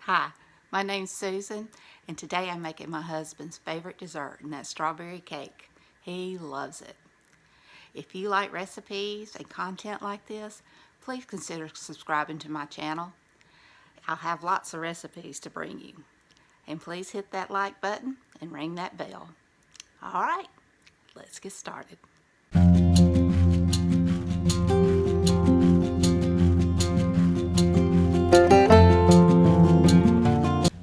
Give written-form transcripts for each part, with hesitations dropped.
Hi, my name's Susan, and today I'm making my husband's favorite dessert, and that's strawberry cake. He loves it. If you like recipes and content like this, please consider subscribing to my channel. I'll have lots of recipes to bring you. And please hit that like button and ring that bell. All right, let's get started.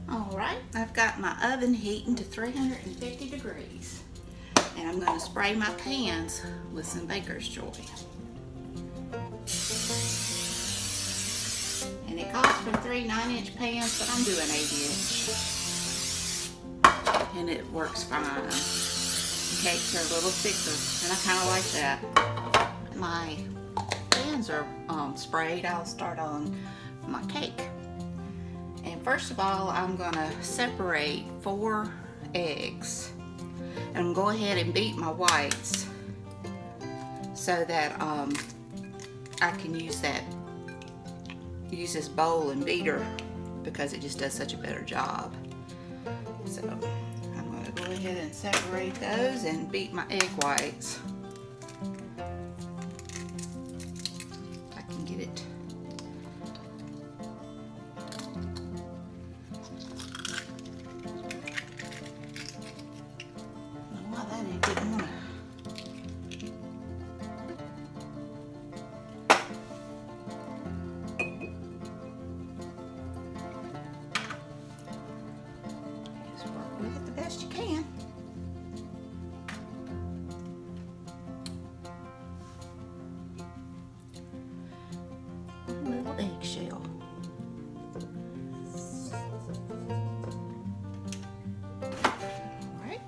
All right, I've got my oven heating to 350 degrees. And I'm going to spray my pans with some Baker's Joy. And it calls for 3 9-inch pans, but I'm doing 8-inch. And it works fine. The cakes are a little thicker, and I kind of like that. My pans are sprayed. I'll start on my cake. And first of all, I'm going to separate 4 eggs. And go ahead and beat my whites so that I can use this bowl and beater because it just does such a better job. So I'm going to go ahead and separate those and beat my egg whites. If I can get it. You can. A little eggshell. All right.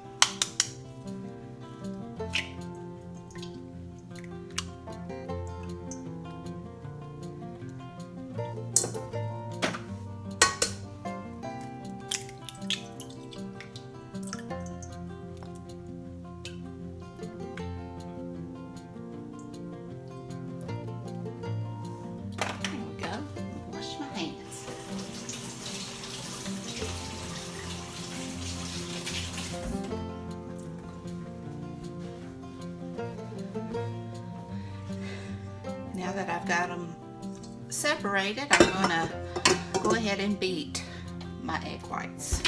Now that I've got them separated, I'm going to go ahead and beat my egg whites.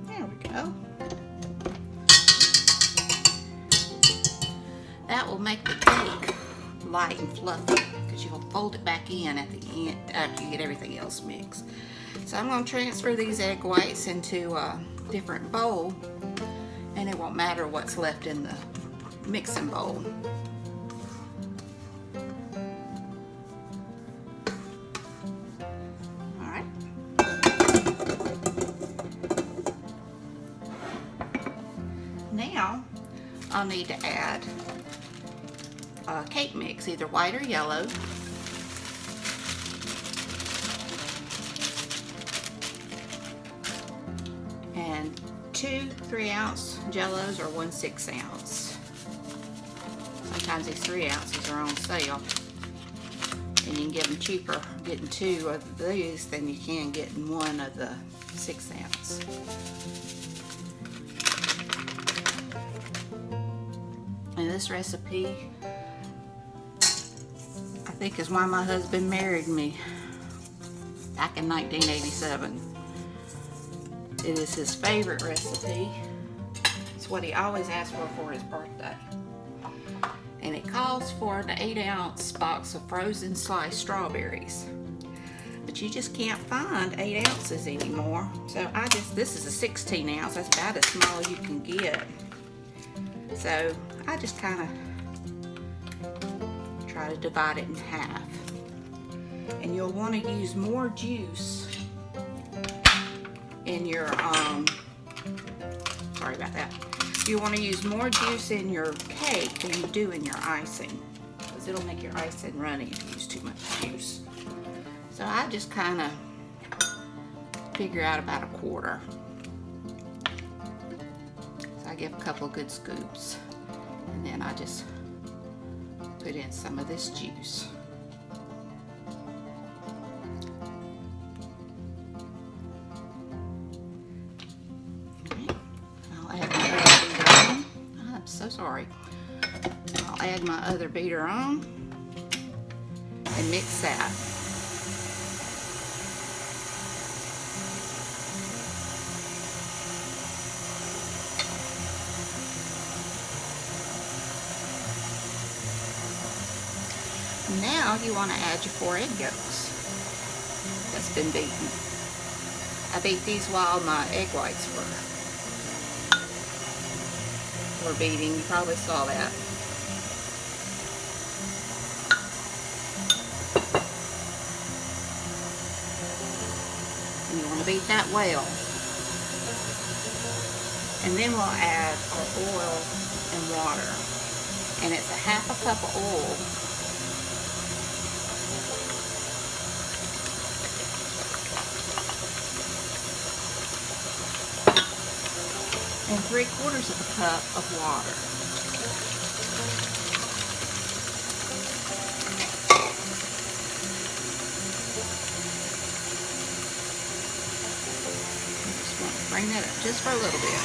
There we go. That will make the cake light and fluffy because you'll fold it back in at the end after you get everything else mixed. So I'm going to transfer these egg whites into a different bowl, and it won't matter what's left in the mixing bowl. All I'll need to add cake mix, either white or yellow. And 2 3-ounce Jell-Os or 1 6-ounce. Sometimes these 3 ounces are on sale, and you can get them cheaper getting 2 of these than you can getting 1 of the 6-ounce. And this recipe, I think, is why my husband married me back in 1987. It is his favorite recipe. It's what he always asks for his birthday. And it calls for an 8-ounce box of frozen sliced strawberries. But you just can't find 8 ounces anymore. So this is a 16 ounce. That's about as small as you can get. So I just kind of try to divide it in half. And you'll want to use more juice in your, sorry about that. You want to use more juice in your cake than you do in your icing, because it'll make your icing runny if you use too much juice. So I just kind of figure out about 1/4. So I give a couple of good scoops, and then I just put in some of this juice. Sorry. I'll add my other beater on and mix that. Now you want to add your 4 egg yolks that's been beaten. I beat these while my egg whites were beating. You probably saw that. And you want to beat that well. And then we'll add our oil and water. And it's a 1/2 cup of oil. And 3/4 of a cup of water. Just want to bring that up just for a little bit.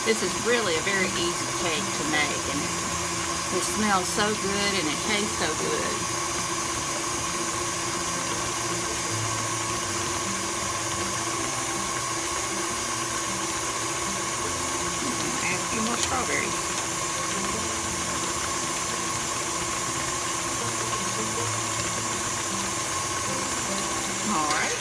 This is really a very easy cake to make, and it smells so good and it tastes so good. Strawberries. All right.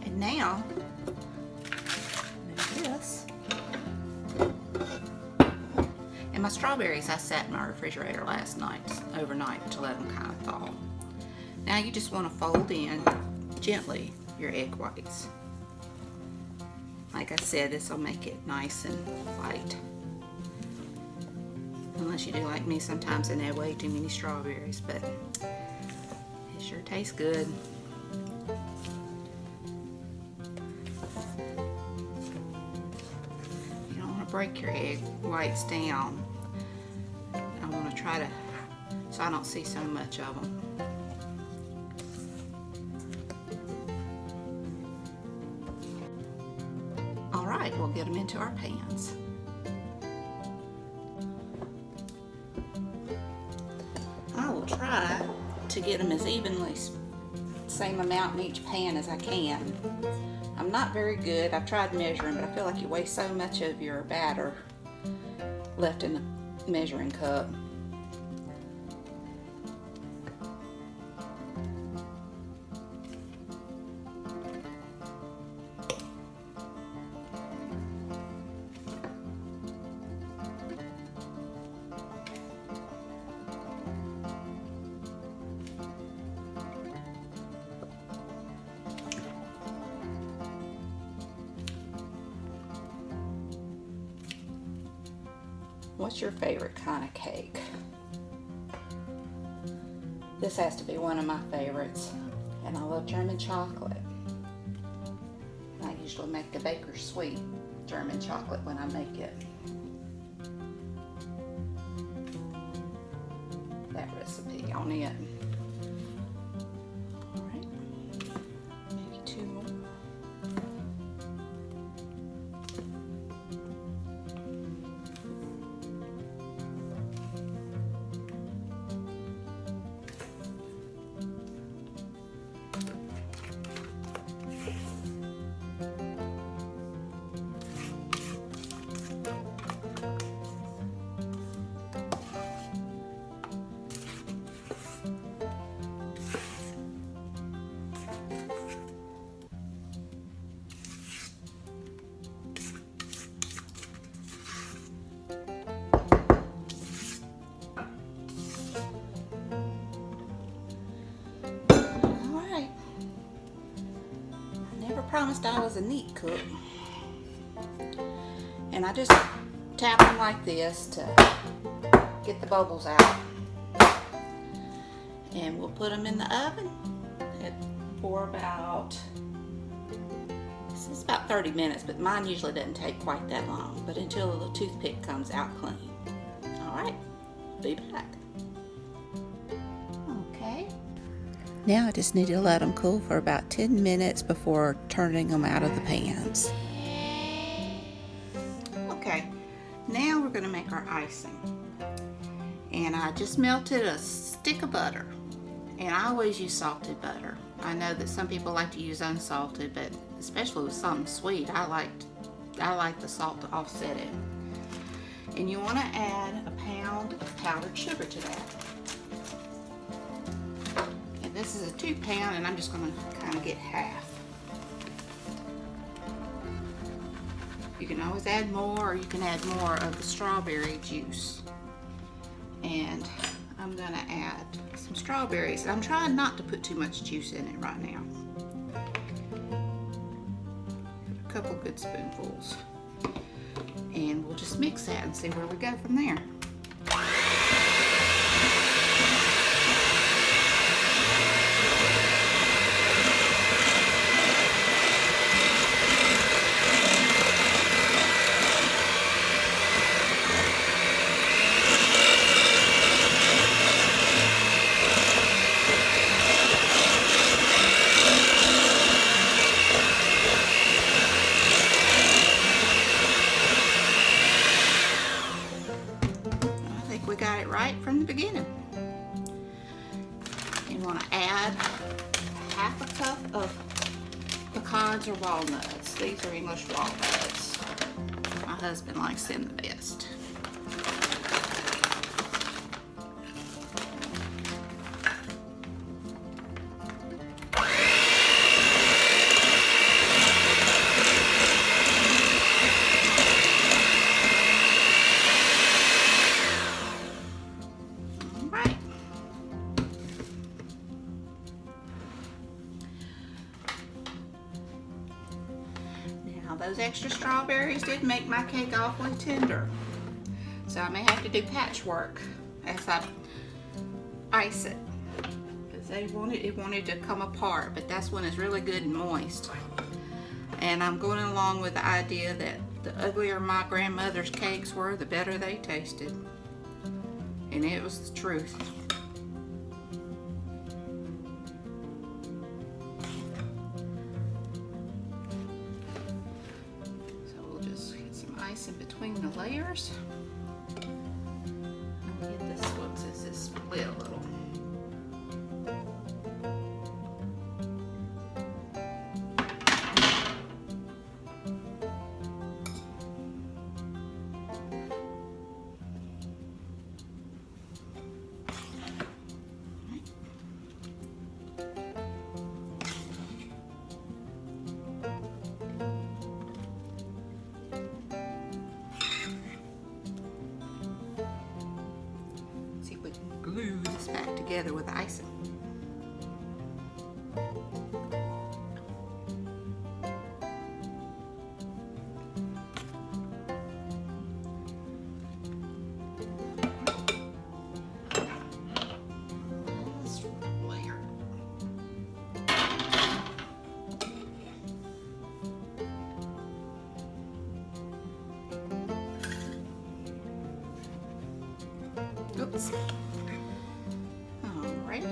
And now, this. And my strawberries I sat in my refrigerator overnight to let them kind of thaw. Now you just want to fold in gently your egg whites. Like I said, this will make it nice and light. Unless you do like me, sometimes and add way too many strawberries, but it sure tastes good. You don't want to break your egg whites down. I want to try to, so I don't see so much of them. All right, we'll get them into our pans. I will try to get them as evenly, same amount in each pan as I can. I'm not very good. I've tried measuring, but I feel like you waste so much of your batter left in the measuring cup. What's your favorite kind of cake? This has to be one of my favorites, and I love German chocolate. I usually make the baker's sweet German chocolate when I make it. That recipe on it. Alright, maybe 2 more. Promised I was a neat cook, and I just tap them like this to get the bubbles out, and we'll put them in the oven for about, this is about 30 minutes, but mine usually doesn't take quite that long, but until the toothpick comes out clean. Alright, be back. Okay. Now I just need to let them cool for about 10 minutes before turning them out of the pans. Okay, now we're going to make our icing. And I just melted a stick of butter. And I always use salted butter. I know that some people like to use unsalted, but especially with something sweet, I like the salt to offset it. And you want to add a pound of powdered sugar to that. This is a 2 pound, and I'm just going to kind of get half. You can always add more, or you can add more of the strawberry juice. And I'm going to add some strawberries. I'm trying not to put too much juice in it right now. Put a couple good spoonfuls. And we'll just mix that and see where we go from there. We got it right from the beginning. You want to add half a cup of pecans or walnuts. These are English walnuts. My husband likes them the best. Those extra strawberries did make my cake awfully tender, so I may have to do patchwork as I ice it, because it wanted to come apart, but that's when it's really good and moist. And I'm going along with the idea that the uglier my grandmother's cakes were, the better they tasted, and it was the truth. In between the layers. Let me get this one since it's split a little. Glue this back together with icing. chance. Alright.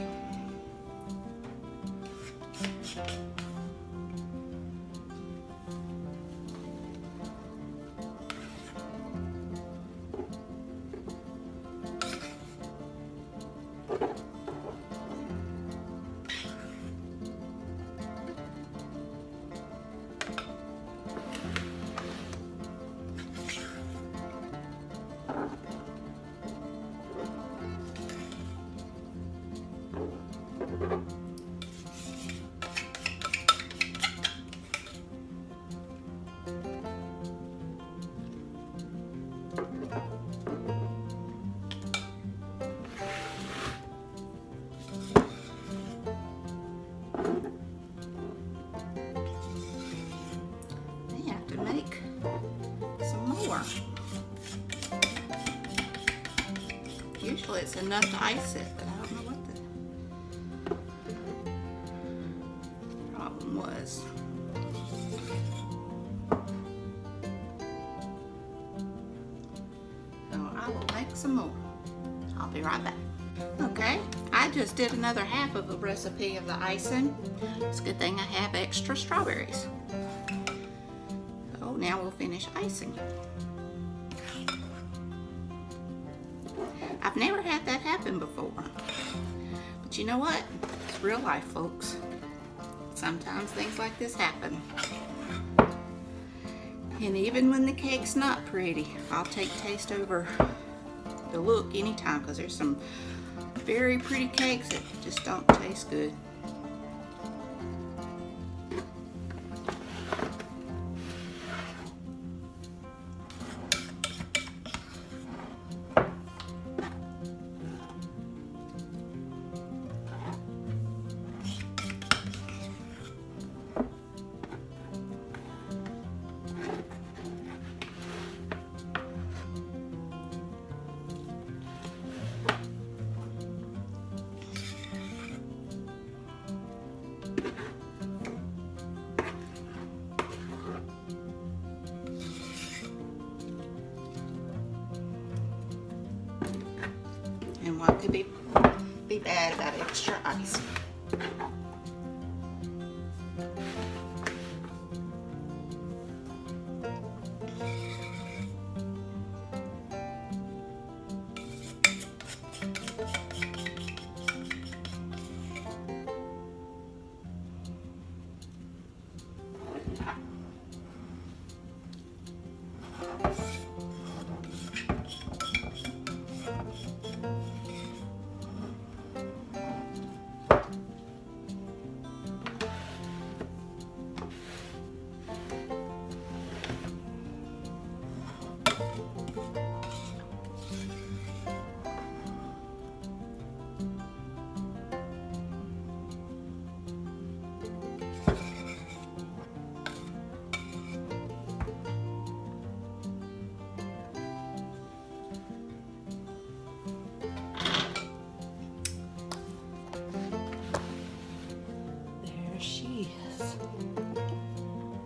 They have to make some more. Usually it's enough to ice it, but I don't know what the problem was. So I will make some more. I'll be right back. Okay, I just did another half of the recipe of the icing. It's a good thing I have extra strawberries. So now we'll finish icing. I've never had that happen before. But you know what? It's real life, folks. Sometimes things like this happen. And even when the cake's not pretty, I'll take taste over the look anytime, because there's some very pretty cakes that just don't taste good. And what could be bad about extra ice?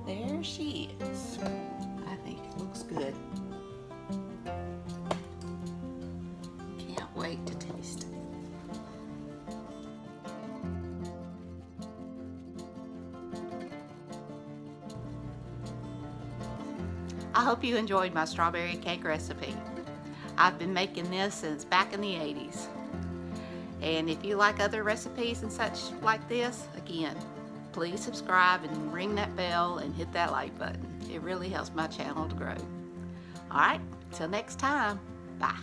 There she is. I think it looks good. Can't wait to taste it. I hope you enjoyed my strawberry cake recipe. I've been making this since back in the 80s. And if you like other recipes and such like this, again, please subscribe and ring that bell and hit that like button. It really helps my channel to grow. All right, till next time, bye.